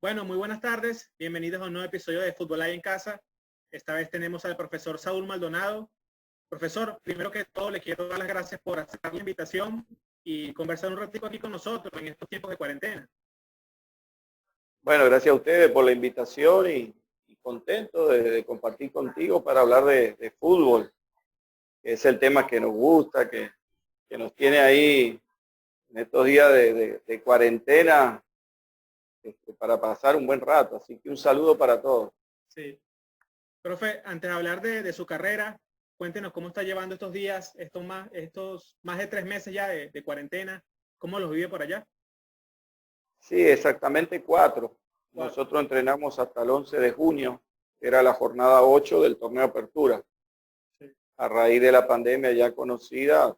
Bueno, muy buenas tardes. Bienvenidos a un nuevo episodio de Fútbol Ahí en Casa. Esta vez tenemos al profesor Saúl Maldonado. Profesor, primero que todo le quiero dar las gracias por aceptar la invitación y conversar un ratito aquí con nosotros en estos tiempos de cuarentena. Bueno, gracias a ustedes por la invitación y contento de compartir contigo para hablar de fútbol, que es el tema que nos gusta, que nos tiene ahí en estos días de cuarentena para pasar un buen rato. Así que un saludo para todos. Sí. Profe, antes de hablar de su carrera, cuéntenos cómo está llevando estos días, estos más de 3 meses ya de cuarentena. ¿Cómo los vive por allá? Sí, exactamente 4. 4. Nosotros entrenamos hasta el 11 de junio, que era la jornada 8 del torneo Apertura. Sí. A raíz de la pandemia ya conocida,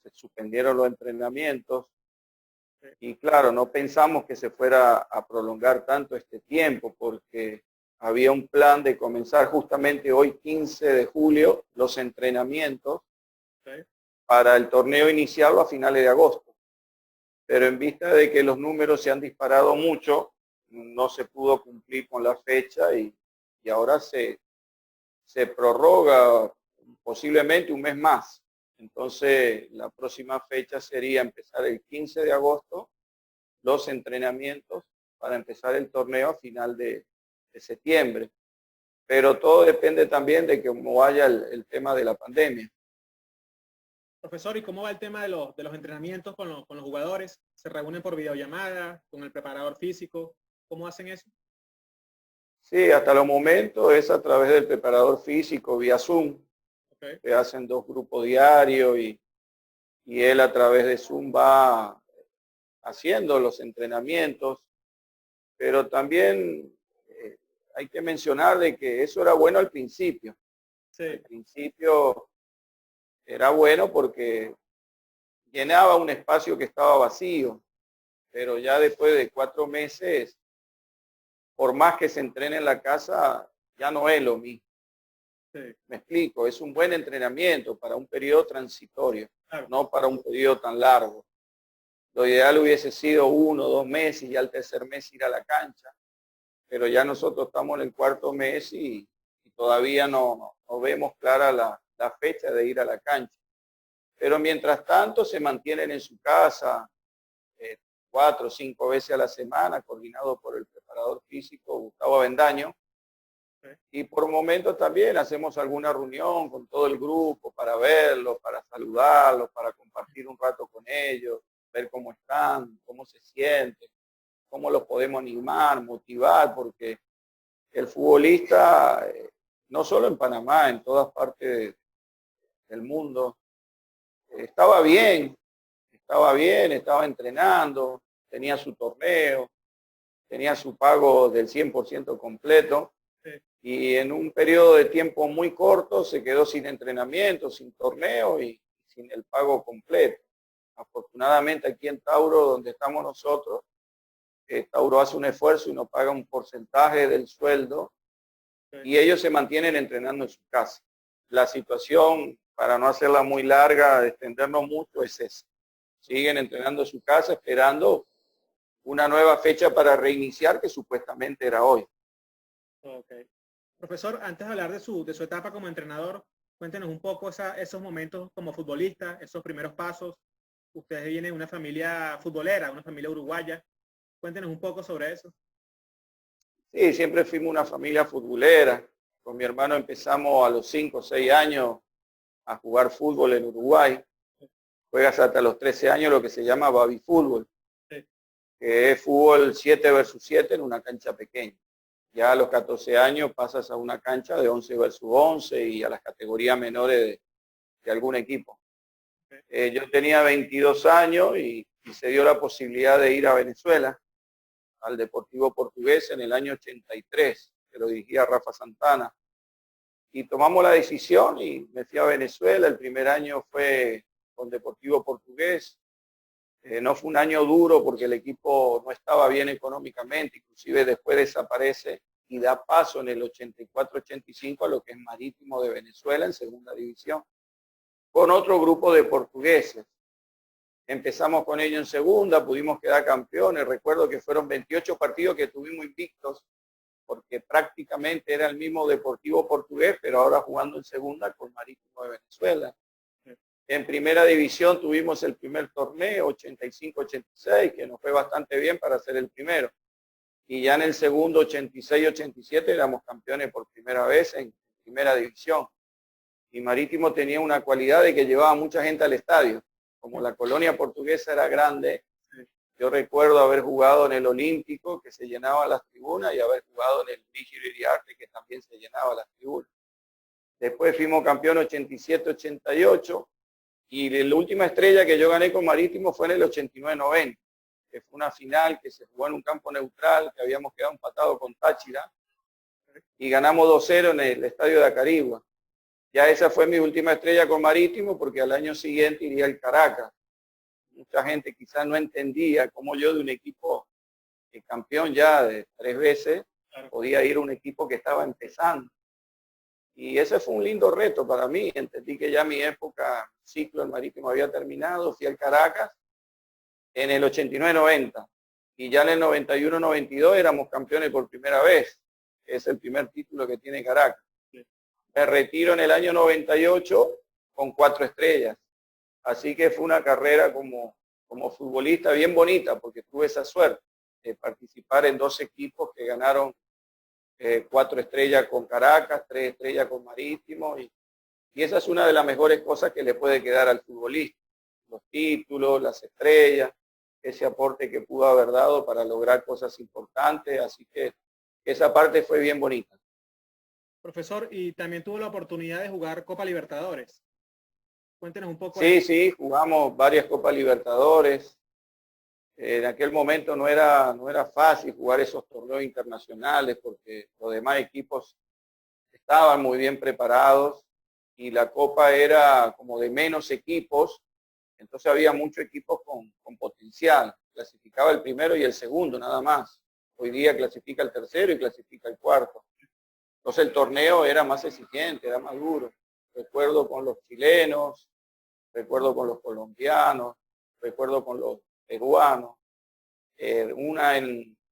se suspendieron los entrenamientos. Y claro, no pensamos que se fuera a prolongar tanto este tiempo porque había un plan de comenzar justamente hoy 15 de julio los entrenamientos para el torneo iniciarlo a finales de agosto. Pero en vista de que los números se han disparado mucho, no se pudo cumplir con la fecha y ahora se prorroga posiblemente un mes más. Entonces la próxima fecha sería empezar el 15 de agosto los entrenamientos para empezar el torneo a final de septiembre. Pero todo depende también de cómo vaya el tema de la pandemia. Profesor, ¿y cómo va el tema de los entrenamientos con los jugadores? ¿Se reúnen por videollamada, con el preparador físico? ¿Cómo hacen eso? Sí, hasta los momentos es a través del preparador físico vía Zoom. Okay. Se hacen 2 grupos diarios y él a través de Zoom va haciendo los entrenamientos. Pero también hay que mencionar de que eso era bueno al principio. Sí. Al principio era bueno porque llenaba un espacio que estaba vacío, pero ya después de 4 meses, por más que se entrene en la casa, ya no es lo mismo. Sí. Me explico, es un buen entrenamiento para un periodo transitorio, Claro. no para un periodo tan largo. Lo ideal hubiese sido 1 o 2 meses y ya al tercer mes ir a la cancha, pero ya nosotros estamos en el 4.º mes y todavía no vemos clara la fecha de ir a la cancha. Pero mientras tanto se mantienen en su casa 4 o 5 veces a la semana, coordinado por el preparador físico Gustavo Avendaño. Y por momentos también hacemos alguna reunión con todo el grupo para verlos, para saludarlos, para compartir un rato con ellos, ver cómo están, cómo se sienten, cómo los podemos animar, motivar, porque el futbolista, no solo en Panamá, en todas partes del mundo, estaba bien, estaba entrenando, tenía su torneo, tenía su pago del 100% completo. Sí. Y en un periodo de tiempo muy corto se quedó sin entrenamiento, sin torneo y sin el pago completo. Afortunadamente aquí en Tauro, donde estamos nosotros, Tauro hace un esfuerzo y nos paga un porcentaje del sueldo y ellos se mantienen entrenando en su casa. La situación, para no hacerla muy larga, extendernos mucho, es esa. Siguen entrenando en su casa esperando una nueva fecha para reiniciar, que supuestamente era hoy. Okay. Profesor, antes de hablar de su etapa como entrenador, cuéntenos un poco esos momentos como futbolista, esos primeros pasos. Ustedes vienen de una familia futbolera, una familia uruguaya. Cuéntenos un poco sobre eso. Sí, siempre fuimos una familia futbolera. Con mi hermano empezamos a los 5 o 6 años a jugar fútbol en Uruguay. Juegas hasta los 13 años lo que se llama baby fútbol, que es fútbol 7 versus 7 en una cancha pequeña. Ya a los 14 años pasas a una cancha de 11 versus 11 y a las categorías menores de algún equipo. Yo tenía 22 años y se dio la posibilidad de ir a Venezuela, al Deportivo Portugués en el año 83, que lo dirigía Rafa Santana. Y tomamos la decisión y me fui a Venezuela. El primer año fue con Deportivo Portugués. No fue un año duro porque el equipo no estaba bien económicamente, inclusive después desaparece y da paso en el 84-85 a lo que es Marítimo de Venezuela en segunda división, con otro grupo de portugueses. Empezamos con ellos en segunda, pudimos quedar campeones. Recuerdo que fueron 28 partidos que tuvimos invictos, porque prácticamente era el mismo Deportivo Portugués, pero ahora jugando en segunda con Marítimo de Venezuela. En primera división tuvimos el primer torneo, 85-86, que nos fue bastante bien para ser el primero. Y ya en el segundo, 86-87, éramos campeones por primera vez en primera división. Y Marítimo tenía una cualidad de que llevaba mucha gente al estadio. Como la colonia portuguesa era grande, yo recuerdo haber jugado en el Olímpico, que se llenaba las tribunas, y haber jugado en el Virgilio Iriarte, que también se llenaba las tribunas. Después fuimos campeón 87-88, y la última estrella que yo gané con Marítimo fue en el 89-90, que fue una final que se jugó en un campo neutral, que habíamos quedado empatados con Táchira, y ganamos 2-0 en el estadio de Acarigua. Ya esa fue mi última estrella con Marítimo, porque al año siguiente iría al Caracas. Mucha gente quizás no entendía cómo yo de un equipo campeón ya de 3 veces, podía ir a un equipo que estaba empezando. Y ese fue un lindo reto para mí. Entendí que ya mi época, ciclo en Marítimo había terminado. Fui al Caracas en el 89-90. Y ya en el 91-92 éramos campeones por primera vez. Es el primer título que tiene Caracas. Me retiro en el año 98 con 4 estrellas. Así que fue una carrera como futbolista bien bonita, porque tuve esa suerte de participar en 2 equipos que ganaron 4 estrellas con Caracas, 3 estrellas con Marítimo. Y esa es una de las mejores cosas que le puede quedar al futbolista. Los títulos, las estrellas, ese aporte que pudo haber dado para lograr cosas importantes. Así que esa parte fue bien bonita. Profesor, y también tuvo la oportunidad de jugar Copa Libertadores. Cuéntenos un poco. Sí, jugamos varias Copas Libertadores. En aquel momento no era fácil jugar esos torneos internacionales porque los demás equipos estaban muy bien preparados y la Copa era como de menos equipos, entonces había muchos equipos con potencial. Clasificaba el primero y el segundo nada más. Hoy día clasifica el tercero y clasifica el cuarto. Entonces el torneo era más exigente, era más duro. Recuerdo con los chilenos, recuerdo con los colombianos, recuerdo con los peruanos.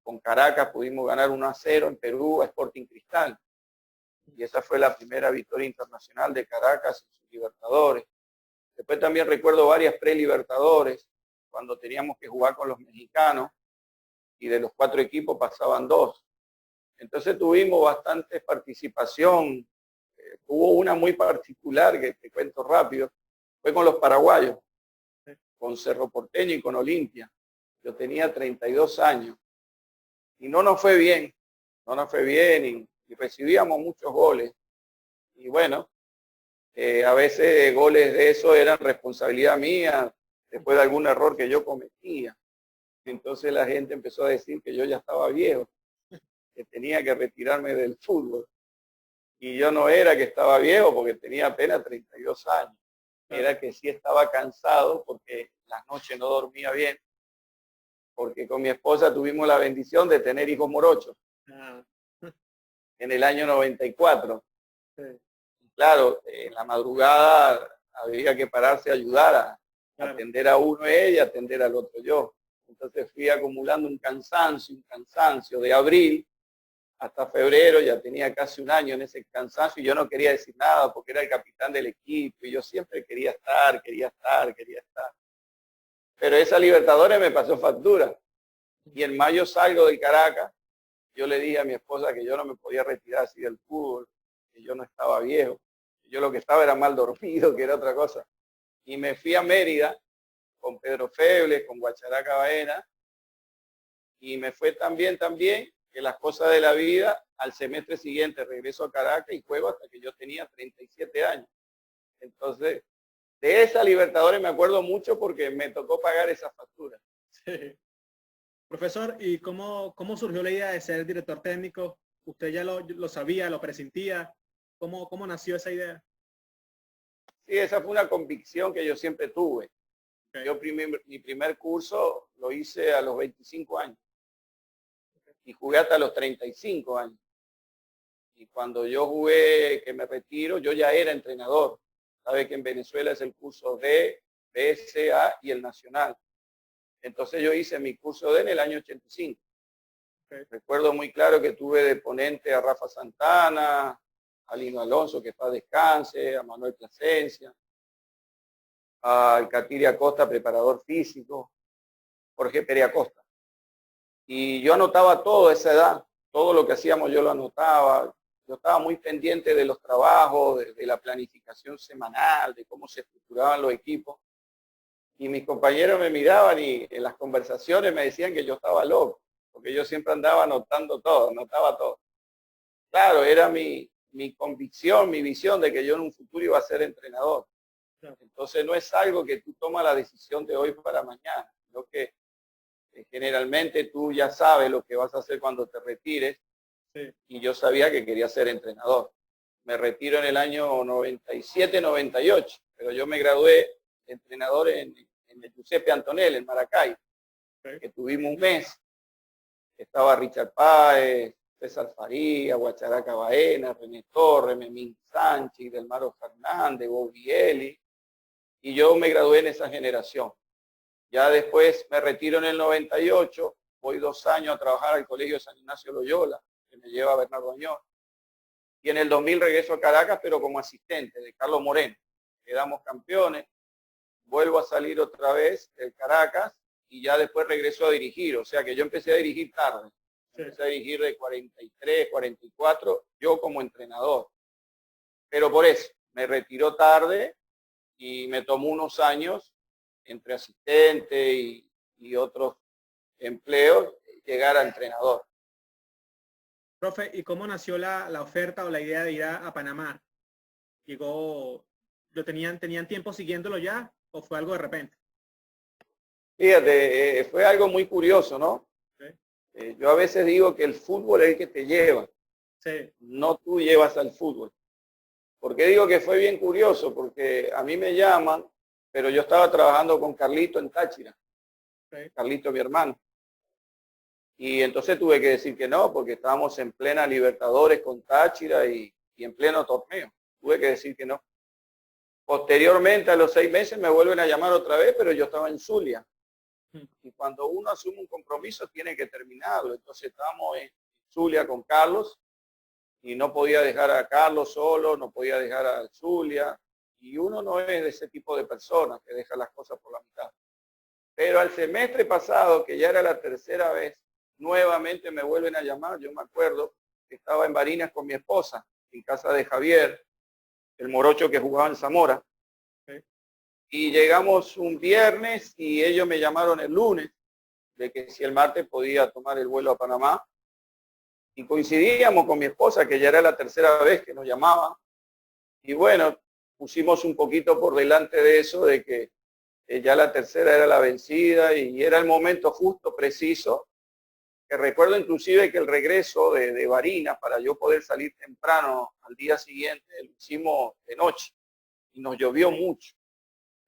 Con Caracas pudimos ganar 1-0 en Perú a Sporting Cristal. Y esa fue la primera victoria internacional de Caracas en sus Libertadores. Después también recuerdo varias pre-Libertadores, cuando teníamos que jugar con los mexicanos, y de los 4 equipos pasaban 2. Entonces tuvimos bastante participación. Hubo una muy particular que te cuento rápido, fue con los paraguayos, con Cerro Porteño y con Olimpia. Yo tenía 32 años y no nos fue bien y recibíamos muchos goles. Y bueno, a veces goles de eso eran responsabilidad mía, después de algún error que yo cometía. Entonces la gente empezó a decir que yo ya estaba viejo, que tenía que retirarme del fútbol. Y yo no era que estaba viejo porque tenía apenas 32 años. Era que sí estaba cansado porque las noches no dormía bien, porque con mi esposa tuvimos la bendición de tener hijos morochos en el año 94. Sí. Claro, en la madrugada había que pararse a ayudar a atender a uno ella, atender al otro yo. Entonces fui acumulando un cansancio de abril hasta febrero, ya tenía casi un año en ese cansancio y yo no quería decir nada porque era el capitán del equipo y yo siempre quería estar. Pero esa Libertadores me pasó factura. Y en mayo salgo del Caracas, yo le dije a mi esposa que yo no me podía retirar así del fútbol, que yo no estaba viejo, que yo lo que estaba era mal dormido, que era otra cosa. Y me fui a Mérida con Pedro Febles, con Guacharaca Baena, y me fue tan bien que las cosas de la vida, al semestre siguiente regreso a Caracas y juego hasta que yo tenía 37 años. Entonces, de esa Libertadores me acuerdo mucho porque me tocó pagar esa factura. Sí. Profesor, ¿y cómo surgió la idea de ser director técnico? ¿Usted ya lo sabía, lo presentía? ¿Cómo nació esa idea? Sí, esa fue una convicción que yo siempre tuve. Okay. Yo mi primer curso lo hice a los 25 años y jugué hasta los 35 años. Y cuando yo jugué, que me retiro, yo ya era entrenador. Sabe que en Venezuela es el curso D, PSA y el Nacional. Entonces yo hice mi curso D en el año 85. Okay. Recuerdo muy claro que tuve de ponente a Rafa Santana, a Lino Alonso, que para descanse, a Manuel Plasencia, a Catiri Acosta, preparador físico, Jorge Pérez Acosta. Y yo anotaba todo a esa edad, todo lo que hacíamos yo lo anotaba. Yo estaba muy pendiente de los trabajos, de la planificación semanal, de cómo se estructuraban los equipos. Y mis compañeros me miraban y en las conversaciones me decían que yo estaba loco, porque yo siempre andaba anotando todo, anotaba todo. Claro, era mi convicción, mi visión de que yo en un futuro iba a ser entrenador. Entonces no es algo que tú tomas la decisión de hoy para mañana, sino que generalmente tú ya sabes lo que vas a hacer cuando te retires. Sí. Y yo sabía que quería ser entrenador. Me retiro en el año 97-98, pero yo me gradué de entrenador en el Giuseppe Antonelli, en Maracay, sí. Que tuvimos un mes. Estaba Richard Páez, César Faría, Guacharaca Baena, René Torres, Memín Sánchez, Delmaro Fernández, Bobieli, y yo me gradué en esa generación. Ya después me retiro en el 98, voy 2 años a trabajar al Colegio San Ignacio Loyola, que me lleva a Bernardo Añón. Y en el 2000 regreso a Caracas, pero como asistente de Carlos Moreno. Quedamos campeones, vuelvo a salir otra vez del Caracas y ya después regreso a dirigir. O sea que yo empecé a dirigir tarde. Empecé a dirigir de 43, 44, yo como entrenador. Pero por eso, me retiró tarde y me tomó unos años entre asistente y otros empleos, llegar a entrenador. Profe, ¿y cómo nació la oferta o la idea de ir a Panamá? ¿Llegó, tenían tiempo siguiéndolo ya o fue algo de repente? Fíjate, fue algo muy curioso, ¿no? Sí. Yo a veces digo que el fútbol es el que te lleva, sí. No tú llevas al fútbol. ¿Por qué digo que fue bien curioso? Porque a mí me llaman, pero yo estaba trabajando con Carlito en Táchira. Sí. Carlito, mi hermano. Y entonces tuve que decir que no, porque estábamos en plena Libertadores con Táchira y en pleno torneo. Tuve que decir que no. Posteriormente, a los 6 meses, me vuelven a llamar otra vez, pero yo estaba en Zulia. Y cuando uno asume un compromiso, tiene que terminarlo. Entonces estábamos en Zulia con Carlos y no podía dejar a Carlos solo, no podía dejar a Zulia. Y uno no es de ese tipo de personas que deja las cosas por la mitad. Pero al semestre pasado, que ya era la tercera vez, nuevamente me vuelven a llamar. Yo me acuerdo que estaba en Barinas con mi esposa, en casa de Javier, el morocho que jugaba en Zamora. Sí. Y llegamos un viernes y ellos me llamaron el lunes de que si el martes podía tomar el vuelo a Panamá. Y coincidíamos con mi esposa, que ya era la tercera vez que nos llamaba. Y bueno, pusimos un poquito por delante de eso, de que ya la tercera era la vencida y era el momento justo, preciso, que recuerdo inclusive que el regreso de Barinas para yo poder salir temprano al día siguiente lo hicimos de noche y nos llovió mucho,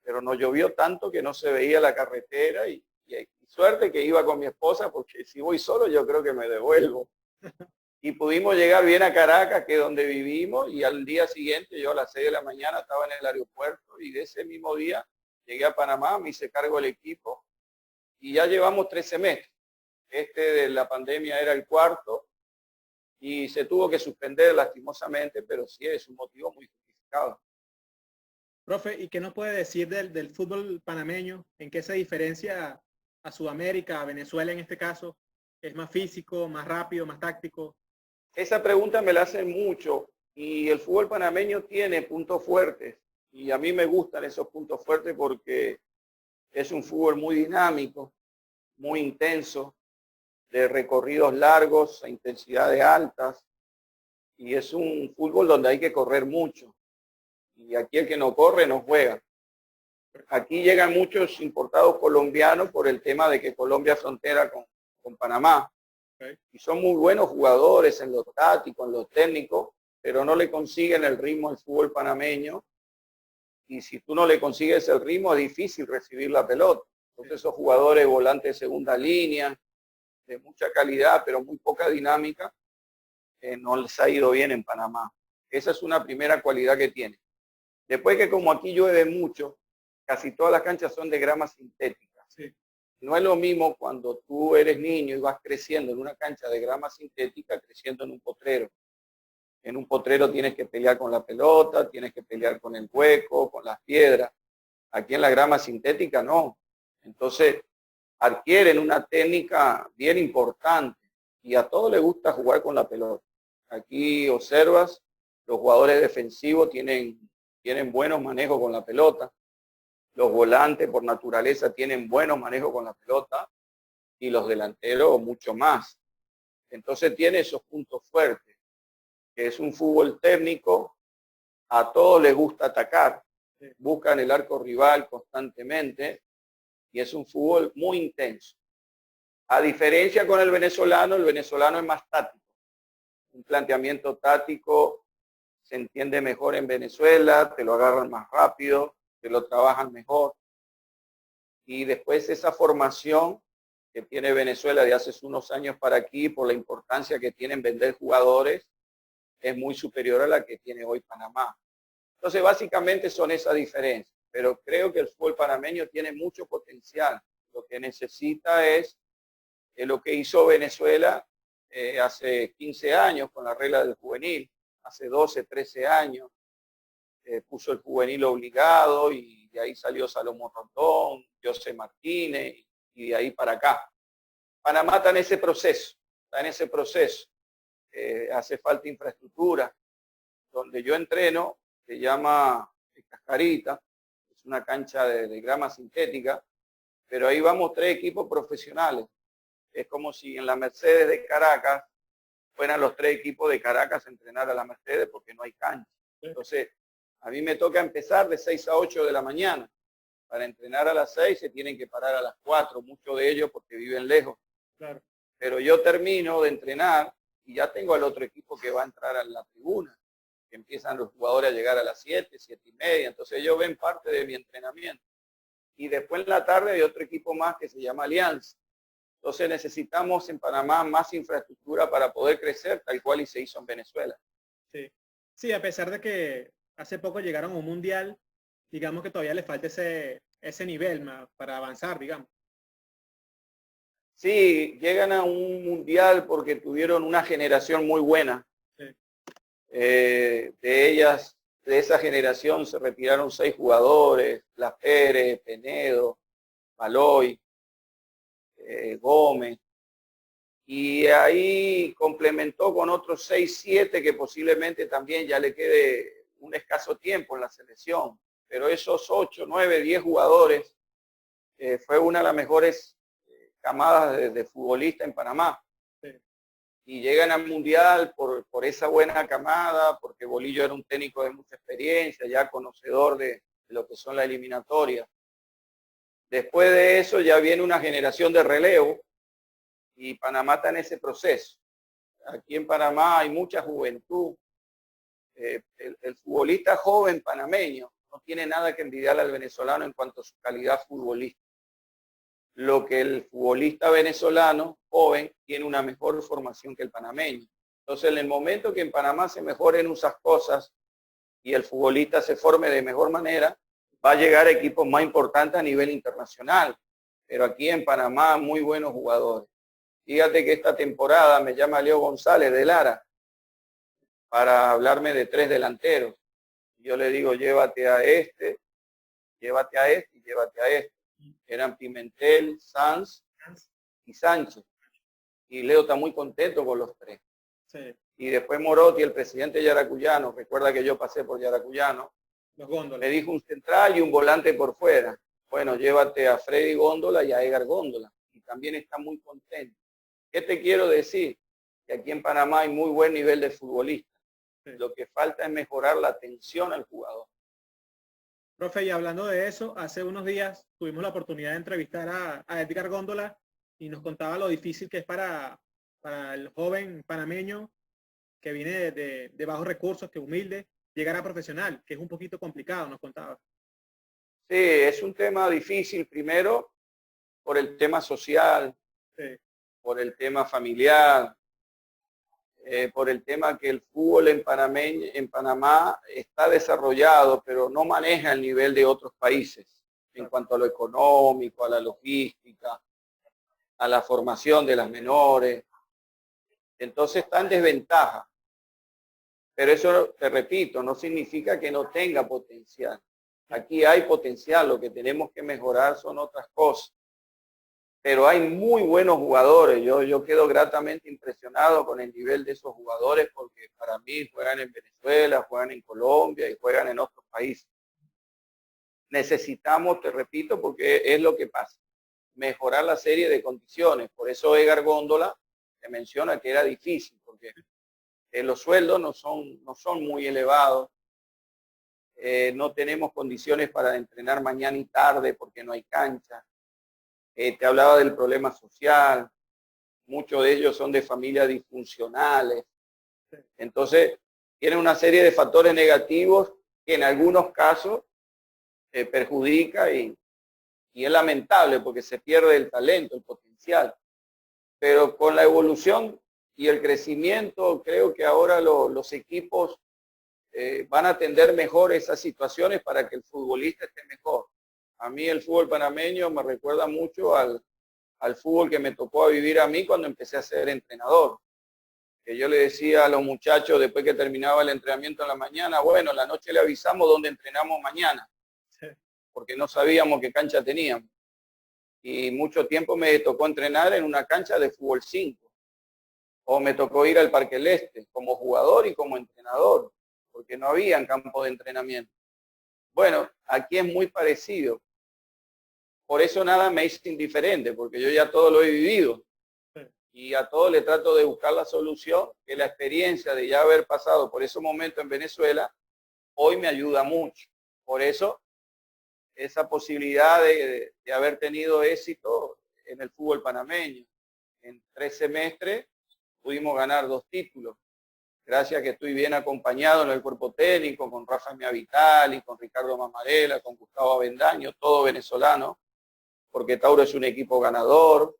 pero nos llovió tanto que no se veía la carretera y suerte que iba con mi esposa, porque si voy solo yo creo que me devuelvo. Y pudimos llegar bien a Caracas, que es donde vivimos, y al día siguiente yo a las 6 de la mañana estaba en el aeropuerto y de ese mismo día llegué a Panamá, me hice cargo del equipo y ya llevamos 3 semestres. Este de la pandemia era el 4 y se tuvo que suspender lastimosamente, pero sí es un motivo muy justificado. Profe, ¿y qué nos puede decir del fútbol panameño? ¿En qué se diferencia a Sudamérica, a Venezuela en este caso? ¿Es más físico, más rápido, más táctico? Esa pregunta me la hacen mucho y el fútbol panameño tiene puntos fuertes y a mí me gustan esos puntos fuertes porque es un fútbol muy dinámico, muy intenso, de recorridos largos a intensidades altas y es un fútbol donde hay que correr mucho y aquí el que no corre no juega. Aquí llegan muchos importados colombianos por el tema de que Colombia frontera con Panamá. Okay. Y son muy buenos jugadores en lo táctico, en lo técnico, pero no le consiguen el ritmo al fútbol panameño. Y si tú no le consigues el ritmo, es difícil recibir la pelota. Entonces esos jugadores volantes de segunda línea, de mucha calidad, pero muy poca dinámica, no les ha ido bien en Panamá. Esa es una primera cualidad que tiene. Después que como aquí llueve mucho, casi todas las canchas son de grama sintética. Sí, No es lo mismo cuando tú eres niño y vas creciendo en una cancha de grama sintética, creciendo en un potrero. En un potrero tienes que pelear con la pelota, tienes que pelear con el hueco, con las piedras. Aquí en la grama sintética no. Entonces adquieren una técnica bien importante y a todos les gusta jugar con la pelota. Aquí observas, los jugadores defensivos tienen buenos manejos con la pelota. Los volantes por naturaleza tienen buenos manejos con la pelota y los delanteros mucho más. Entonces tiene esos puntos fuertes, que es un fútbol técnico, a todos les gusta atacar, buscan el arco rival constantemente y es un fútbol muy intenso. A diferencia con el venezolano es más táctico. Un planteamiento táctico se entiende mejor en Venezuela, te lo agarran más rápido, te lo trabajan mejor. Y después esa formación que tiene Venezuela de hace unos años para aquí, por la importancia que tiene en vender jugadores, es muy superior a la que tiene hoy Panamá. Entonces, básicamente son esas diferencias. Pero creo que el fútbol panameño tiene mucho potencial. Lo que necesita es lo que hizo Venezuela hace 15 años con la regla del juvenil, hace 12, 13 años. Puso el juvenil obligado y de ahí salió Salomón Rondón, José Martínez y de ahí para acá. Panamá está en ese proceso, hace falta infraestructura. Donde yo entreno, se llama Cascarita, es una cancha de grama sintética, pero ahí vamos 3 equipos profesionales. Es como si en la Mercedes de Caracas fueran los 3 equipos de Caracas a entrenar a la Mercedes porque no hay cancha. Entonces, a mí me toca empezar de 6 a 8 de la mañana. Para entrenar a las 6 se tienen que parar a las 4, muchos de ellos porque viven lejos. claro. Pero yo termino de entrenar y ya tengo al otro equipo que va a entrar a la tribuna, que empiezan los jugadores a llegar a las 7, 7:30. Entonces ellos ven parte de mi entrenamiento. Y después en la tarde hay otro equipo más que se llama Alianza. Entonces necesitamos en Panamá más infraestructura para poder crecer, tal cual y se hizo en Venezuela. Sí, sí, a pesar de que hace poco llegaron a un mundial, digamos que todavía les falta ese nivel para avanzar, digamos. Sí, llegan a un mundial porque tuvieron una generación muy buena. Sí. De esa generación se retiraron 6 jugadores, Las Pérez, Penedo, Baloy, Gómez, y ahí complementó con otros 6, 7 que posiblemente también ya le quede un escaso tiempo en la selección, pero esos 8, 9, 10 jugadores fue una de las mejores camadas de futbolistas en Panamá. Sí. Y llegan al mundial por esa buena camada, porque Bolillo era un técnico de mucha experiencia, ya conocedor de lo que son las eliminatorias. Después de eso ya viene una generación de relevo y Panamá está en ese proceso. Aquí en Panamá hay mucha juventud. El futbolista joven panameño no tiene nada que envidiar al venezolano en cuanto a su calidad futbolística. Lo que el futbolista venezolano joven tiene una mejor formación que el panameño. Entonces, en el momento que en Panamá se mejoren esas cosas y el futbolista se forme de mejor manera, va a llegar a equipos más importantes a nivel internacional. Pero aquí en Panamá, muy buenos jugadores. Fíjate que esta temporada me llama Leo González de Lara para hablarme de 3 delanteros. Yo le digo, llévate a este y llévate a este. Eran Pimentel, Sanz y Sánchez. Y Leo está muy contento con los 3. Sí. Y después Morotti, el presidente yaracuyano, recuerda que yo pasé por Yaracuyano, Los góndolas. me dijo un central y un volante por fuera. Bueno, llévate a Freddy Góndola y a Edgar Góndola. Y también está muy contento. ¿Qué te quiero decir? Que aquí en Panamá hay muy buen nivel de futbolistas. Sí. Lo que falta es mejorar la atención al jugador. Profe, y hablando de eso, hace unos días tuvimos la oportunidad de entrevistar a Edgar Góndola y nos contaba lo difícil que es para el joven panameño que viene de bajos recursos, que humilde, llegar a profesional, que es un poquito complicado, nos contaba. Sí, es un tema difícil, primero por el tema social, sí, por el tema familiar, por el tema que el fútbol en Panamá está desarrollado, pero no maneja el nivel de otros países. en cuanto a lo económico, a la logística, a la formación de las menores. Entonces está en desventaja. Pero eso, te repito, no significa que no tenga potencial. Aquí hay potencial, lo que tenemos que mejorar son otras cosas. Pero hay muy buenos jugadores. Yo quedo gratamente impresionado con el nivel de esos jugadores porque para mí juegan en Venezuela, juegan en Colombia y juegan en otros países. Necesitamos, te repito, porque es lo que pasa, mejorar la serie de condiciones. Por eso Edgar Góndola te menciona que era difícil, porque los sueldos no son muy elevados. No tenemos condiciones para entrenar mañana y tarde porque no hay cancha. Te hablaba del problema social. Muchos de ellos son de familias disfuncionales. Entonces, tienen una serie de factores negativos que en algunos casos perjudica y es lamentable porque se pierde el talento, el potencial. Pero con la evolución y el crecimiento, creo que ahora los equipos van a atender mejor esas situaciones para que el futbolista esté mejor. A mí el fútbol panameño me recuerda mucho al fútbol que me tocó vivir a mí cuando empecé a ser entrenador. Que yo le decía a los muchachos después que terminaba el entrenamiento en la mañana, bueno, la noche le avisamos dónde entrenamos mañana, porque no sabíamos qué cancha teníamos. Y mucho tiempo me tocó entrenar en una cancha de fútbol 5. O me tocó ir al Parque del Este como jugador y como entrenador, porque no había campo de entrenamiento. Bueno, aquí es muy parecido. Por eso nada me es indiferente, porque yo ya todo lo he vivido. Y a todo le trato de buscar la solución, que la experiencia de ya haber pasado por ese momento en Venezuela, hoy me ayuda mucho. Por eso, esa posibilidad de haber tenido éxito en el fútbol panameño. En 3 semestres pudimos ganar 2 títulos. Gracias a que estoy bien acompañado en el cuerpo técnico, con Rafa Miavitali, con Ricardo Mamarela, con Gustavo Avendaño, todo venezolano, porque Tauro es un equipo ganador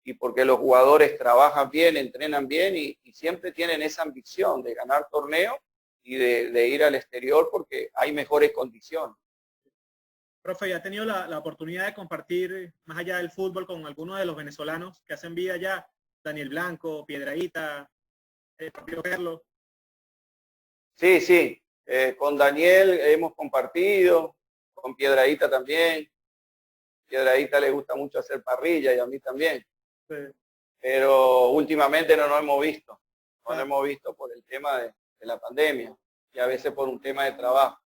y porque los jugadores trabajan bien, entrenan bien y siempre tienen esa ambición de ganar torneos y de ir al exterior porque hay mejores condiciones. Profe, ¿ya ha tenido la oportunidad de compartir más allá del fútbol con algunos de los venezolanos que hacen vida allá? Daniel Blanco, Piedrahíta, Pablo Carlos. Sí. Con Daniel hemos compartido, con Piedrahíta también. Piedrahíta le gusta mucho hacer parrilla y a mí también. Sí. Pero últimamente no nos hemos visto. No nos hemos visto por el tema de la pandemia y a veces por un tema de trabajo.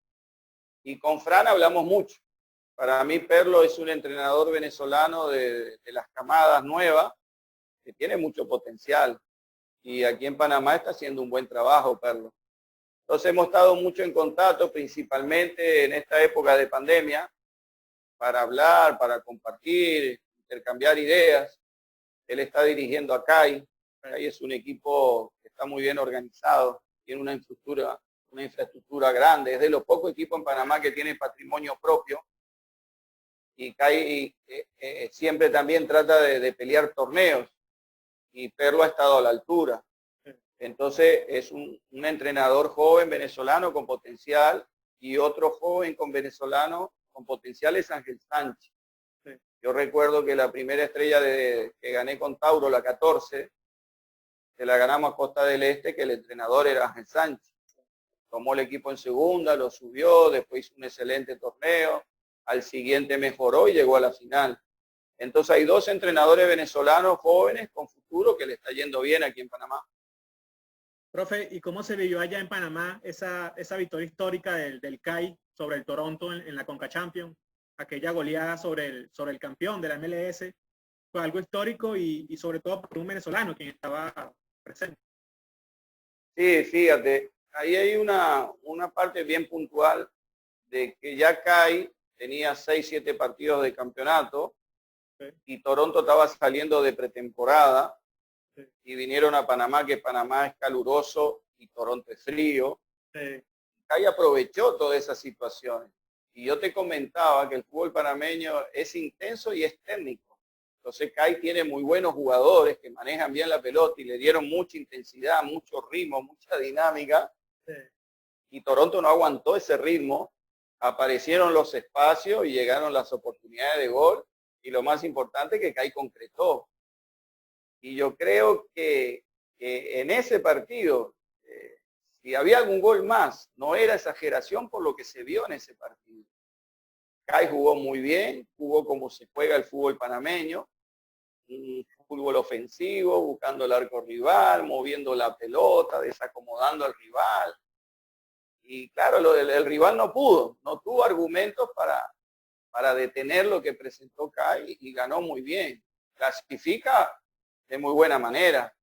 Y con Fran hablamos mucho. Para mí Perlo es un entrenador venezolano de las camadas nuevas que tiene mucho potencial. Y aquí en Panamá está haciendo un buen trabajo, Perlo. Entonces hemos estado mucho en contacto, principalmente en esta época de pandemia, para hablar, para compartir, intercambiar ideas. Él está dirigiendo a CAI. CAI es un equipo que está muy bien organizado, tiene una infraestructura grande, es de los pocos equipos en Panamá que tiene patrimonio propio. Y CAI siempre también trata de pelear torneos y Perlo ha estado a la altura. Entonces es un entrenador joven venezolano con potencial y otro joven con venezolano con potencial es Ángel Sánchez. Yo recuerdo que la primera estrella que gané con Tauro, la 14, que la ganamos a Costa del Este, que el entrenador era Ángel Sánchez. Tomó el equipo en segunda, lo subió, después hizo un excelente torneo, al siguiente mejoró y llegó a la final. Entonces hay 2 entrenadores venezolanos jóvenes con futuro que le está yendo bien aquí en Panamá. Profe, ¿y cómo se vivió allá en Panamá esa victoria histórica del CAI sobre el Toronto en la Conca Champions? Aquella goleada sobre el campeón de la MLS. Fue algo histórico y sobre todo por un venezolano quien estaba presente. Sí, fíjate, ahí hay una parte bien puntual de que ya CAI tenía 6, 7 partidos de campeonato, sí, y Toronto estaba saliendo de pretemporada, sí, y vinieron a Panamá, que Panamá es caluroso y Toronto es frío. Sí. CAI aprovechó todas esas situaciones. Y yo te comentaba que el fútbol panameño es intenso y es técnico. Entonces CAI tiene muy buenos jugadores que manejan bien la pelota y le dieron mucha intensidad, mucho ritmo, mucha dinámica. Sí. Y Toronto no aguantó ese ritmo aparecieron los espacios y llegaron las oportunidades de gol, y lo más importante que Cai concretó. Y yo creo que en ese partido, si había algún gol más, no era exageración por lo que se vio en ese partido. Cai jugó muy bien, jugó como se juega el fútbol panameño, un fútbol ofensivo, buscando el arco rival, moviendo la pelota, desacomodando al rival. Y claro, el rival no pudo, no tuvo argumentos para detener lo que presentó Cai, y ganó muy bien. Clasifica de muy buena manera.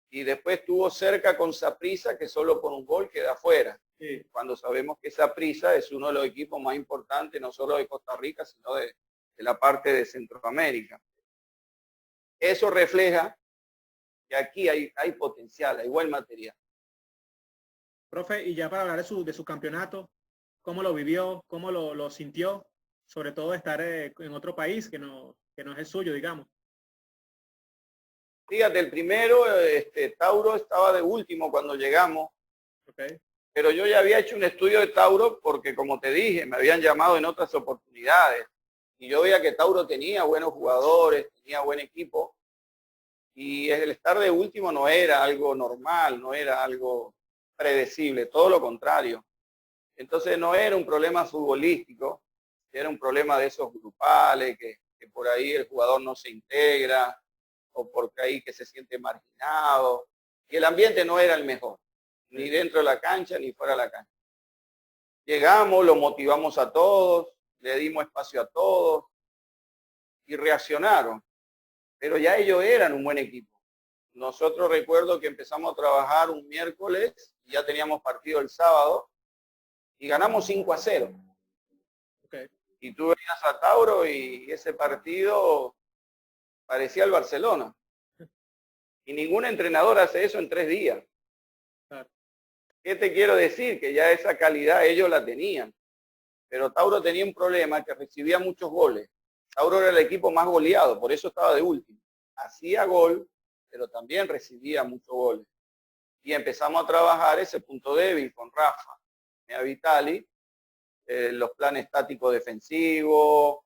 Y después estuvo cerca con Saprissa, que solo por un gol queda afuera. Sí. Cuando sabemos que Saprissa es uno de los equipos más importantes, no solo de Costa Rica, sino de la parte de Centroamérica. Eso refleja que aquí hay potencial, hay buen material. Profe, y ya para hablar de su campeonato, ¿cómo lo vivió? ¿Cómo lo sintió? Sobre todo estar en otro país que no es el suyo, digamos. Fíjate, el primero, Tauro estaba de último cuando llegamos. Okay. Pero yo ya había hecho un estudio de Tauro porque, como te dije, me habían llamado en otras oportunidades. Y yo veía que Tauro tenía buenos jugadores, tenía buen equipo. Y el estar de último no era algo normal, no era algo predecible, todo lo contrario. Entonces no era un problema futbolístico, era un problema de esos grupales, que por ahí el jugador no se integra, o porque ahí que se siente marginado, y el ambiente no era el mejor, ni dentro de la cancha ni fuera de la cancha. Llegamos, lo motivamos a todos, le dimos espacio a todos y reaccionaron, pero ya ellos eran un buen equipo. Nosotros recuerdo que empezamos a trabajar un miércoles y ya teníamos partido el sábado y ganamos 5-0. Okay. Y tú venías a Tauro y ese partido parecía el Barcelona. Y ningún entrenador hace eso en 3 días. Claro. ¿Qué te quiero decir? Que ya esa calidad ellos la tenían. Pero Tauro tenía un problema, que recibía muchos goles. Tauro era el equipo más goleado, por eso estaba de último. Hacía gol, pero también recibía muchos goles. Y empezamos a trabajar ese punto débil con Rafa, Mea Vitali, los planes tácticos defensivos,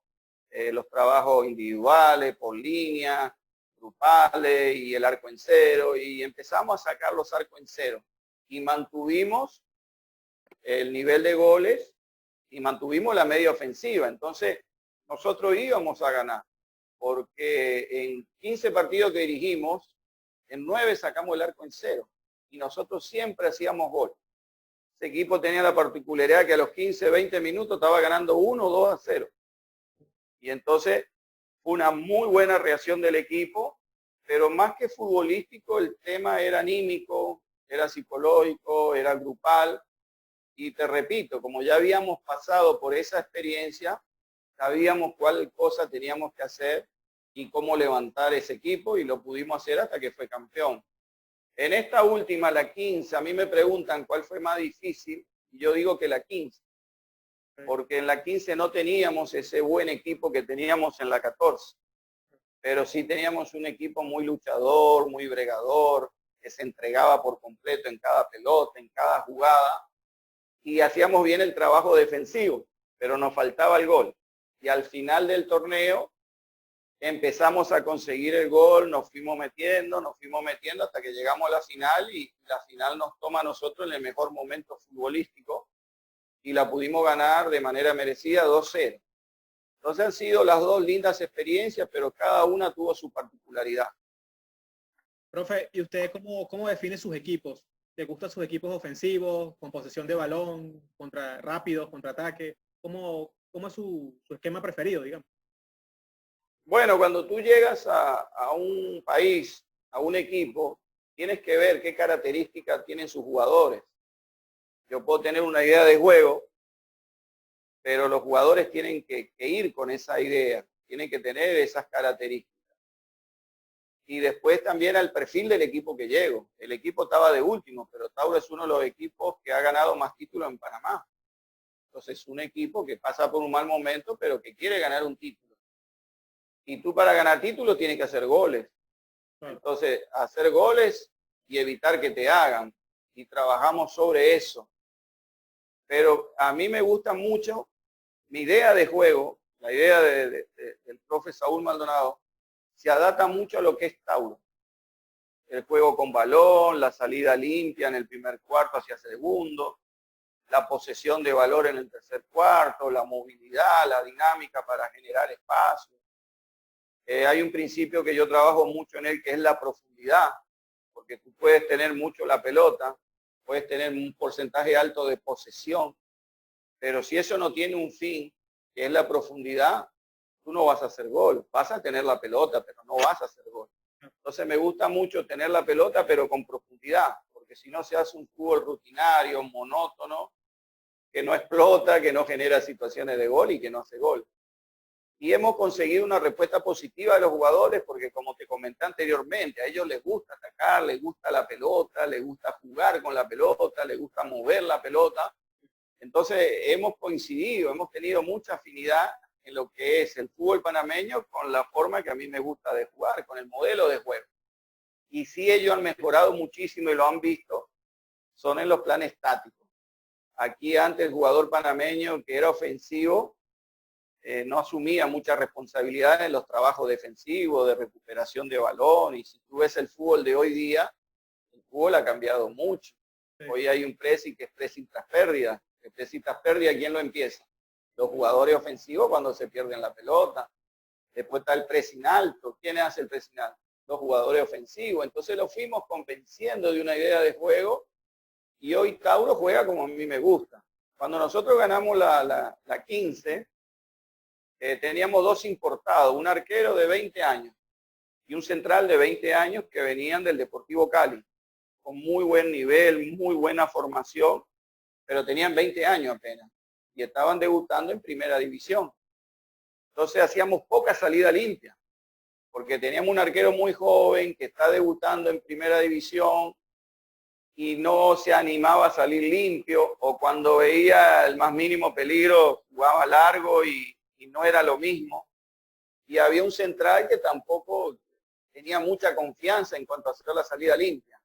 los trabajos individuales, por línea, grupales y el arco en cero, y empezamos a sacar los arcos en cero y mantuvimos el nivel de goles y mantuvimos la media ofensiva. Entonces nosotros íbamos a ganar porque en 15 partidos que dirigimos, en 9 sacamos el arco en cero y nosotros siempre hacíamos gol. Ese equipo tenía la particularidad que a los 15, 20 minutos estaba ganando 1-2-0. Y entonces fue una muy buena reacción del equipo, pero más que futbolístico, el tema era anímico, era psicológico, era grupal. Y te repito, como ya habíamos pasado por esa experiencia, sabíamos cuál cosa teníamos que hacer y cómo levantar ese equipo, y lo pudimos hacer hasta que fue campeón. En esta última, la 15, a mí me preguntan cuál fue más difícil, y yo digo que la 15. Porque en la 15 no teníamos ese buen equipo que teníamos en la 14, pero sí teníamos un equipo muy luchador, muy bregador, que se entregaba por completo en cada pelota, en cada jugada, y hacíamos bien el trabajo defensivo, pero nos faltaba el gol. Y al final del torneo empezamos a conseguir el gol, nos fuimos metiendo hasta que llegamos a la final, y la final nos toma a nosotros en el mejor momento futbolístico, y la pudimos ganar de manera merecida 2-0. Entonces han sido las dos lindas experiencias, pero cada una tuvo su particularidad. Profe, ¿y usted cómo define sus equipos? ¿Le gustan sus equipos ofensivos, con posesión de balón, rápidos, contraataque? ¿Cómo es su esquema preferido, digamos? Bueno, cuando tú llegas a un país, a un equipo, tienes que ver qué características tienen sus jugadores. Yo puedo tener una idea de juego, pero los jugadores tienen que ir con esa idea, tienen que tener esas características. Y después también al perfil del equipo que llego. El equipo estaba de último, pero Tauro es uno de los equipos que ha ganado más títulos en Panamá. Entonces es un equipo que pasa por un mal momento, pero que quiere ganar un título. Y tú para ganar títulos tienes que hacer goles. Entonces, hacer goles y evitar que te hagan. Y trabajamos sobre eso. Pero a mí me gusta mucho mi idea de juego, la idea del profe Saúl Maldonado, se adapta mucho a lo que es Tauro. El juego con balón, la salida limpia en el primer cuarto hacia segundo, la posesión de valor en el tercer cuarto, la movilidad, la dinámica para generar espacio. Hay un principio que yo trabajo mucho en él, que es la profundidad, porque tú puedes tener mucho la pelota, puedes tener un porcentaje alto de posesión, pero si eso no tiene un fin, que es la profundidad, tú no vas a hacer gol. Vas a tener la pelota, pero no vas a hacer gol. Entonces me gusta mucho tener la pelota, pero con profundidad, porque si no se hace un fútbol rutinario, monótono, que no explota, que no genera situaciones de gol y que no hace gol. Y hemos conseguido una respuesta positiva de los jugadores porque, como te comenté anteriormente, a ellos les gusta atacar, les gusta la pelota, les gusta jugar con la pelota, les gusta mover la pelota. Entonces hemos coincidido, hemos tenido mucha afinidad en lo que es el fútbol panameño con la forma que a mí me gusta de jugar, con el modelo de juego. Y sí, ellos han mejorado muchísimo y lo han visto, son en los planes tácticos. Aquí antes el jugador panameño que era ofensivo no asumía mucha responsabilidad en los trabajos defensivos, de recuperación de balón, y si tú ves el fútbol de hoy día, el fútbol ha cambiado mucho. Sí. Hoy hay un pressing que es pressing tras pérdida. El pressing tras pérdida, ¿quién lo empieza? Los jugadores ofensivos cuando se pierden la pelota. Después está el pressing alto. ¿Quién hace el pressing alto? Los jugadores ofensivos. Entonces lo fuimos convenciendo de una idea de juego y hoy Tauro juega como a mí me gusta. Cuando nosotros ganamos la 15, teníamos dos importados, un arquero de 20 años y un central de 20 años que venían del Deportivo Cali, con muy buen nivel, muy buena formación, pero tenían 20 años apenas y estaban debutando en primera división. Entonces hacíamos poca salida limpia, porque teníamos un arquero muy joven que está debutando en primera división y no se animaba a salir limpio, o cuando veía el más mínimo peligro jugaba largo y no era lo mismo. Y había un central que tampoco tenía mucha confianza en cuanto a hacer la salida limpia.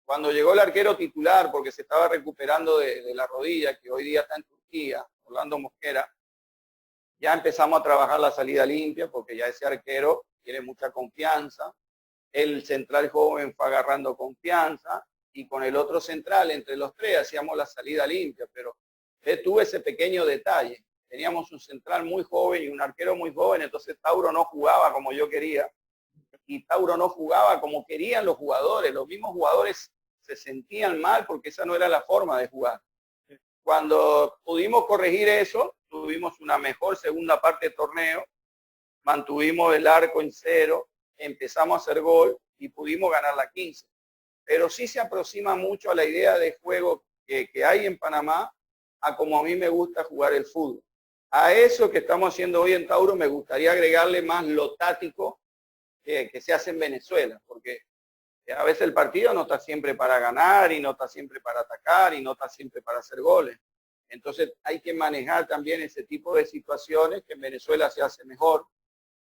Cuando llegó el arquero titular, porque se estaba recuperando de la rodilla, que hoy día está en Turquía, Orlando Mosquera, ya empezamos a trabajar la salida limpia, porque ya ese arquero tiene mucha confianza. El central joven fue agarrando confianza, y con el otro central, entre los tres, hacíamos la salida limpia, pero tuve ese pequeño detalle. Teníamos un central muy joven y un arquero muy joven, entonces Tauro no jugaba como yo quería y Tauro no jugaba como querían los jugadores. Los mismos jugadores se sentían mal porque esa no era la forma de jugar. Cuando pudimos corregir eso, tuvimos una mejor segunda parte de torneo, mantuvimos el arco en cero, empezamos a hacer gol y pudimos ganar la 15. Pero sí se aproxima mucho a la idea de juego que hay en Panamá, a como a mí me gusta jugar el fútbol. A eso que estamos haciendo hoy en Tauro me gustaría agregarle más lo táctico que se hace en Venezuela, porque a veces el partido no está siempre para ganar y no está siempre para atacar y no está siempre para hacer goles. Entonces hay que manejar también ese tipo de situaciones que en Venezuela se hace mejor.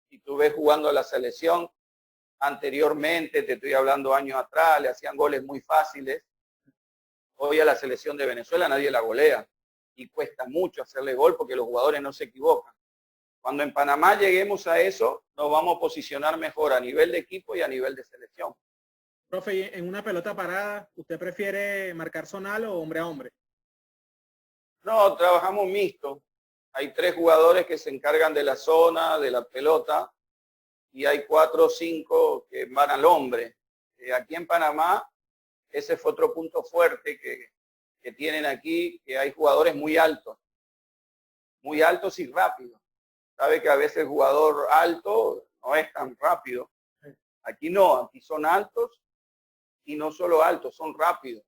Si tú ves jugando a la selección, anteriormente, te estoy hablando años atrás, le hacían goles muy fáciles. Hoy a la selección de Venezuela nadie la golea y cuesta mucho hacerle gol porque los jugadores no se equivocan. Cuando en Panamá lleguemos a eso, nos vamos a posicionar mejor a nivel de equipo y a nivel de selección. Profe, en una pelota parada, ¿usted prefiere marcar zonal o hombre a hombre? No, trabajamos mixto. Hay 3 jugadores que se encargan de la zona, de la pelota, y hay 4 o 5 que van al hombre. Aquí en Panamá, ese fue otro punto fuerte que tienen aquí, que hay jugadores muy altos y rápidos. Sabe que a veces el jugador alto no es tan rápido. Aquí no, aquí son altos y no solo altos, son rápidos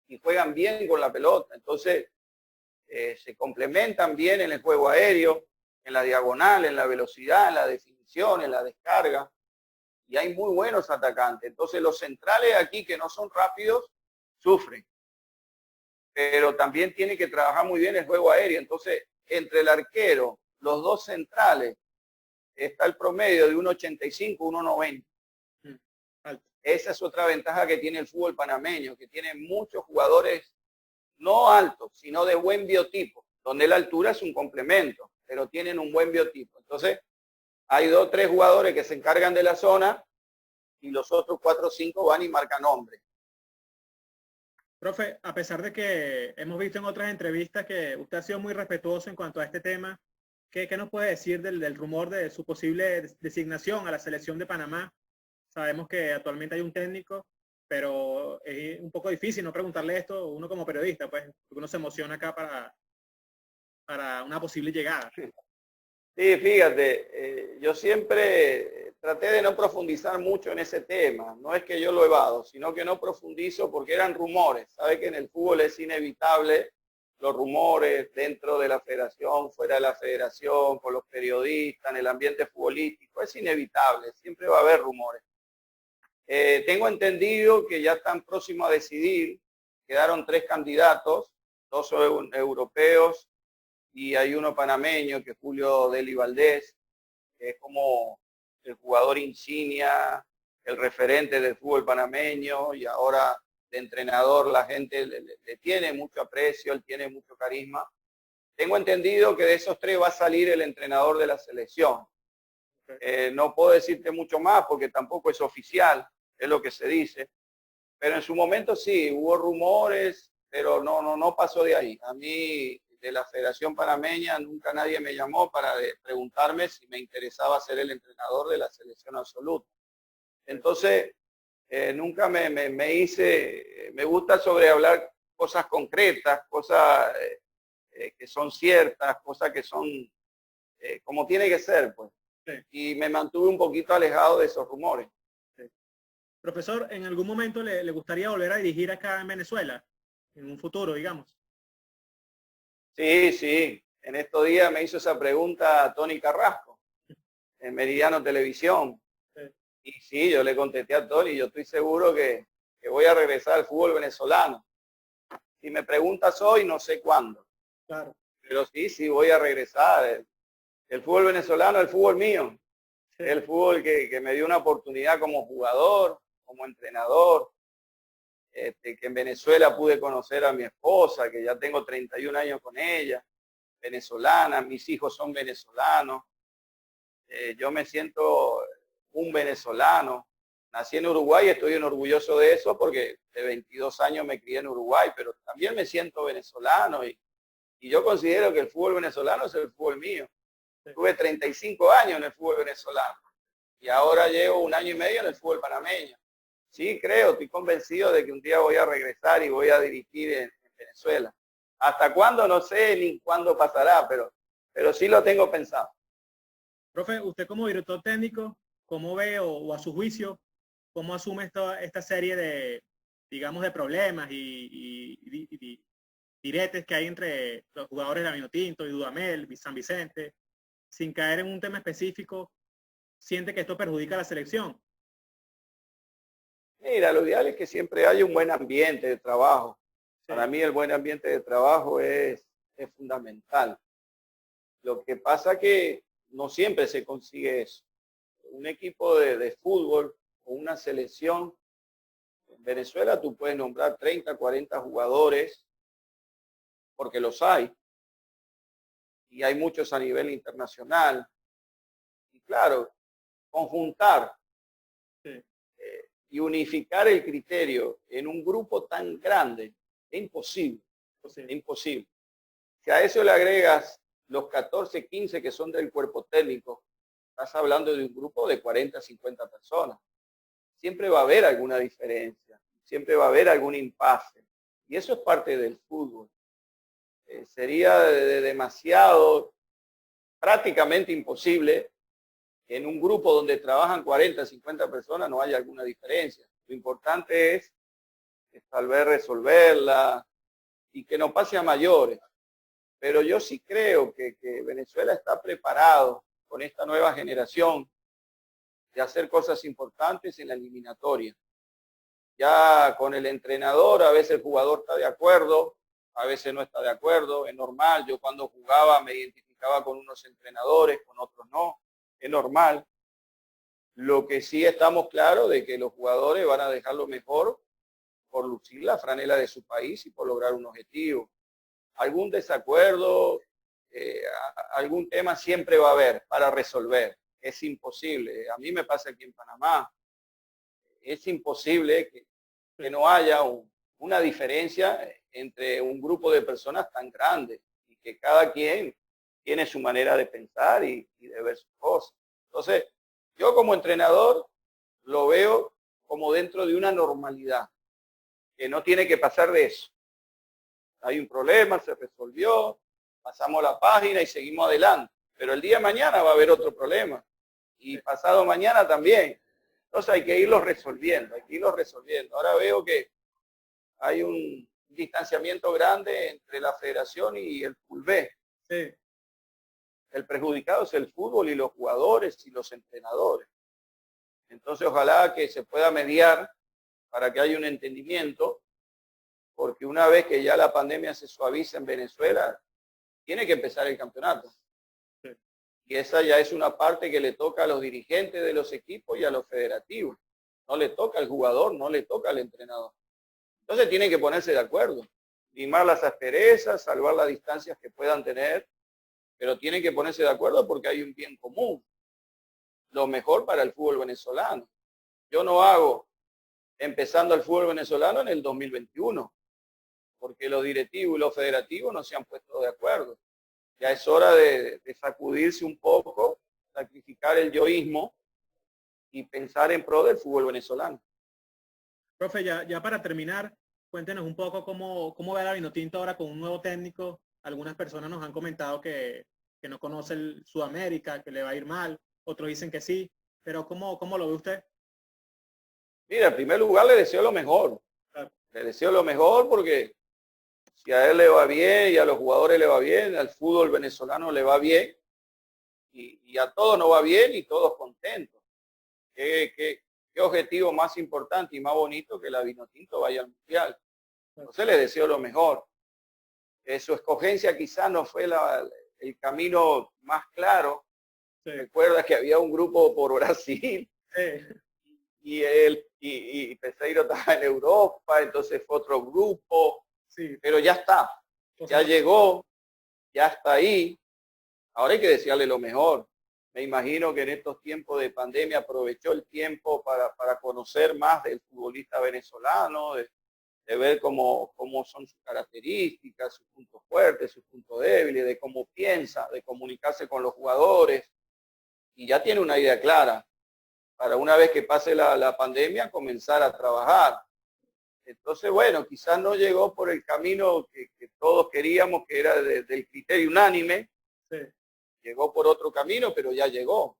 y juegan bien con la pelota. Entonces, se complementan bien en el juego aéreo, en la diagonal, en la velocidad, en la definición, en la descarga. Y hay muy buenos atacantes. Entonces, los centrales aquí que no son rápidos, sufren. Pero también tiene que trabajar muy bien el juego aéreo. Entonces, entre el arquero, los 2 centrales, está el promedio de 1.85, 1.90. Esa es otra ventaja que tiene el fútbol panameño, que tiene muchos jugadores no altos, sino de buen biotipo. donde la altura es un complemento, pero tienen un buen biotipo. Entonces, hay 2 o 3 jugadores que se encargan de la zona y los otros 4 o 5 van y marcan nombre. Profe, a pesar de que hemos visto en otras entrevistas que usted ha sido muy respetuoso en cuanto a este tema, ¿qué nos puede decir del rumor de su posible designación a la selección de Panamá? Sabemos que actualmente hay un técnico, pero es un poco difícil no preguntarle esto uno como periodista, pues, porque uno se emociona acá para una posible llegada. Sí, fíjate, yo siempre traté de no profundizar mucho en ese tema. No es que yo lo evado, sino que no profundizo porque eran rumores. Sabe que en el fútbol es inevitable los rumores dentro de la federación, fuera de la federación, con los periodistas, en el ambiente futbolístico. Es inevitable, siempre va a haber rumores. Tengo entendido que ya están próximos a decidir. Quedaron 3 candidatos, 2 son europeos y hay uno panameño, que es Julio Deli Valdés, que es como el jugador insignia, el referente del fútbol panameño, y ahora de entrenador la gente le tiene mucho aprecio, él tiene mucho carisma. Tengo entendido que de esos 3 va a salir el entrenador de la selección. No puedo decirte mucho más porque tampoco es oficial, es lo que se dice, pero en su momento sí, hubo rumores, pero no pasó de ahí. A mí, de la Federación Panameña, nunca nadie me llamó para preguntarme si me interesaba ser el entrenador de la selección absoluta. Entonces, nunca me hice, me gusta sobre hablar cosas concretas, cosas que son ciertas, cosas que son como tiene que ser, pues. Sí. Y me mantuve un poquito alejado de esos rumores. Sí. Profesor, ¿en algún momento le gustaría volver a dirigir acá en Venezuela? En un futuro, digamos. Sí, sí. En estos días me hizo esa pregunta Tony Carrasco, en Meridiano Televisión. Sí. Y sí, yo le contesté a Tony, yo estoy seguro que voy a regresar al fútbol venezolano. Si me preguntas hoy, no sé cuándo. Claro. Pero sí, voy a regresar. El fútbol venezolano, el fútbol mío. Sí. El fútbol que me dio una oportunidad como jugador, como entrenador. Que en Venezuela pude conocer a mi esposa, que ya tengo 31 años con ella, venezolana, mis hijos son venezolanos. Yo me siento un venezolano. Nací en Uruguay, estoy orgulloso de eso porque de 22 años me crié en Uruguay, pero también me siento venezolano y yo considero que el fútbol venezolano es el fútbol mío. Tuve 35 años en el fútbol venezolano y ahora llevo 1 año y medio en el fútbol panameño. Sí, creo, estoy convencido de que un día voy a regresar y voy a dirigir en Venezuela. ¿Hasta cuándo? No sé ni cuándo pasará, pero sí lo tengo pensado. Profe, usted como director técnico, ¿cómo ve o a su juicio, cómo asume esta serie de, digamos, de problemas y diretes que hay entre los jugadores de Vinotinto y Dudamel, San Vicente, sin caer en un tema específico, siente que esto perjudica a la selección? Mira, lo ideal es que siempre haya un buen ambiente de trabajo. Sí. Para mí el buen ambiente de trabajo es fundamental. Lo que pasa que no siempre se consigue eso. Un equipo de fútbol o una selección, en Venezuela tú puedes nombrar 30, 40 jugadores, porque los hay. Y hay muchos a nivel internacional. Y claro, conjuntar y unificar el criterio en un grupo tan grande es imposible. Es imposible. Si a eso le agregas los 14, 15 que son del cuerpo técnico, estás hablando de un grupo de 40, 50 personas. Siempre va a haber alguna diferencia, siempre va a haber algún impasse. Y eso es parte del fútbol. Sería demasiado, prácticamente imposible, que en un grupo donde trabajan 40, 50 personas no haya alguna diferencia. Lo importante es tal vez resolverla y que no pase a mayores. Pero yo sí creo que Venezuela está preparado con esta nueva generación de hacer cosas importantes en la eliminatoria. Ya con el entrenador, a veces el jugador está de acuerdo, a veces no está de acuerdo, es normal. Yo cuando jugaba me identificaba con unos entrenadores, con otros no, es normal. Lo que sí estamos claros de que los jugadores van a dejar lo mejor por lucir la franela de su país y por lograr un objetivo. algún desacuerdo, algún tema siempre va a haber para resolver. Es imposible. A mí me pasa aquí en Panamá. Es imposible que no haya una diferencia entre un grupo de personas tan grande y que cada quien tiene su manera de pensar y de ver sus cosas. Entonces, yo como entrenador lo veo como dentro de una normalidad, que no tiene que pasar de eso. Hay un problema, se resolvió, pasamos la página y seguimos adelante. Pero el día de mañana va a haber otro problema y pasado mañana también. Entonces hay que irlo resolviendo, Ahora veo que hay un distanciamiento grande entre la federación y el FULB. Sí. El perjudicado es el fútbol y los jugadores y los entrenadores. Entonces ojalá que se pueda mediar para que haya un entendimiento, porque una vez que ya la pandemia se suaviza en Venezuela, tiene que empezar el campeonato. Sí. Y esa ya es una parte que le toca a los dirigentes de los equipos y a los federativos. No le toca al jugador, no le toca al entrenador. Entonces tienen que ponerse de acuerdo, limar las asperezas, salvar las distancias que puedan tener, pero tienen que ponerse de acuerdo porque hay un bien común, lo mejor para el fútbol venezolano. Yo no hago empezando el fútbol venezolano en el 2021, porque los directivos y los federativos no se han puesto de acuerdo. Ya es hora de sacudirse un poco, sacrificar el yoísmo y pensar en pro del fútbol venezolano. Profe, ya para terminar, cuéntenos un poco cómo ve la Vinotinto ahora con un nuevo técnico. Algunas personas nos han comentado que no conoce el Sudamérica, que le va a ir mal, otros dicen que sí, pero ¿cómo lo ve usted? Mira, en primer lugar le deseo lo mejor. Claro. Le deseo lo mejor porque si a él le va bien y a los jugadores le va bien, al fútbol venezolano le va bien y a todos nos va bien y todos contentos. ¿Qué objetivo más importante y más bonito que la Vinotinto vaya al Mundial? Entonces le deseo lo mejor. Su escogencia quizás no fue el camino más claro. Sí. Recuerda que había un grupo por Brasil. Sí. Y Peseiro estaba en Europa, entonces fue otro grupo. Sí. Pero ya está. Ya llegó, ya está ahí. Ahora hay que desearle lo mejor. Me imagino que en estos tiempos de pandemia aprovechó el tiempo para conocer más del futbolista venezolano, de ver cómo son sus características, sus puntos fuertes, sus puntos débiles, de cómo piensa, de comunicarse con los jugadores. Y ya tiene una idea clara para una vez que pase la pandemia comenzar a trabajar. Entonces, bueno, quizás no llegó por el camino que todos queríamos, que era del criterio unánime. Sí. Llegó por otro camino, pero ya llegó.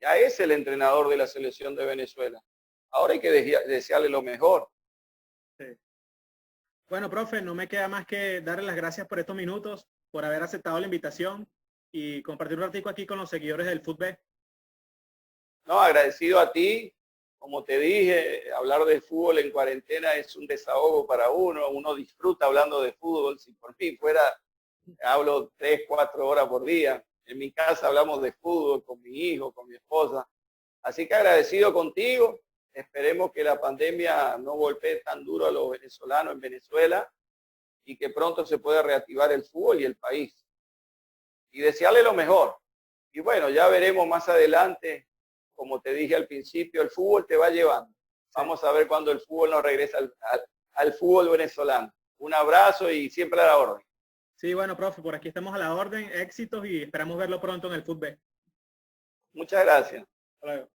Ya es el entrenador de la selección de Venezuela. Ahora hay que desearle lo mejor. Sí. Bueno, profe, no me queda más que darle las gracias por estos minutos, por haber aceptado la invitación y compartir un ratico aquí con los seguidores del FUTB. No, agradecido a ti. Como te dije, hablar de fútbol en cuarentena es un desahogo para uno disfruta hablando de fútbol. Si por mí fuera, hablo 3, 4 horas por día. En mi casa hablamos de fútbol con mi hijo, con mi esposa. Así que agradecido contigo. Esperemos que la pandemia no golpee tan duro a los venezolanos en Venezuela y que pronto se pueda reactivar el fútbol y el país. Y desearle lo mejor. Y bueno, ya veremos más adelante. Como te dije al principio, el fútbol te va llevando. Vamos a ver cuando el fútbol nos regresa al fútbol venezolano. Un abrazo y siempre a la orden. Sí, bueno, profe, por aquí estamos a la orden. Éxitos y esperamos verlo pronto en el fútbol. Muchas gracias. Hasta luego.